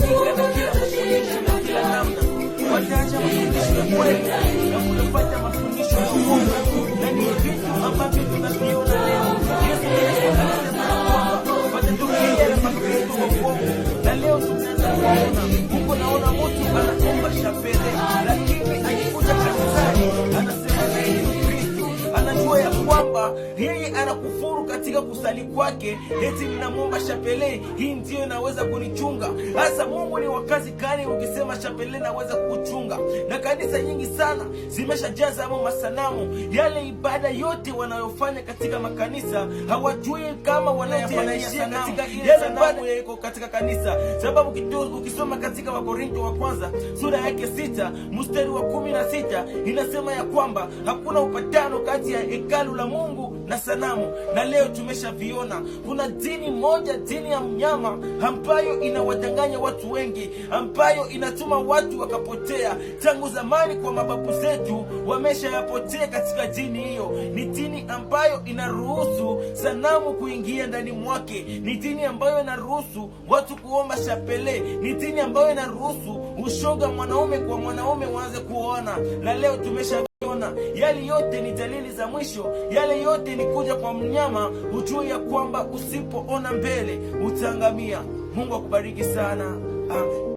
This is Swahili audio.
kupinga na kila mafundisho na kila namna. Wataacha mafundisho ya kweli na kufuata mafundisho ya uongo. Na ni vitu ambavyo tunaviona leo. Yesu anasema watatokea na mafundisho ya uongo. Na leo tunaanza kuona huko, naona mtu anaomba shapele, lakini akikuja kanisani anasema yeye ni Kristo. Anajua ya kwamba yeye anakufuru katika kusali kwake, eti ninamwomba shapele, hii ndio inaweza kunichunga. Hasa Mungu ni wakazi gani ukisema shapele naweza kukuchunga? Na kanisa nyingi sana zimeshajaza hapo masanamu. Yale ibada yote wanayofanya katika makanisa hawajui kama wanayafanya katika ile sanamu yako katika kanisa. Sababu ukisoma katika Wakorintho wa kwanza sura yake 6 mstari wa 16 inasema ya kwamba hakuna upatano kati ya hekalu la Mungu na sanamu. Na leo tumeshaviona kuna dini moja, dini ya mnyama, ambayo inawadanganya watu wengi, ambayo inatuma watu wakapotea. Tangu zamani kwa mababu zetu wameshayapotea katika dini hiyo. Ni dini ambayo inaruhusu sanamu kuingia ndani mwake. Ni dini ambayo inaruhusu watu kuomba shapele. Ni dini ambayo inaruhusu ushoga mwanaume kwa mwanaume waanze kuona. Na leo tumeshaviona yale yote ni dalili za mwisho. Yale yote ni kuja kwa mnyama. Ujue ya kwamba usipoona mbele utaangamia. Mungu akubariki sana. Amen.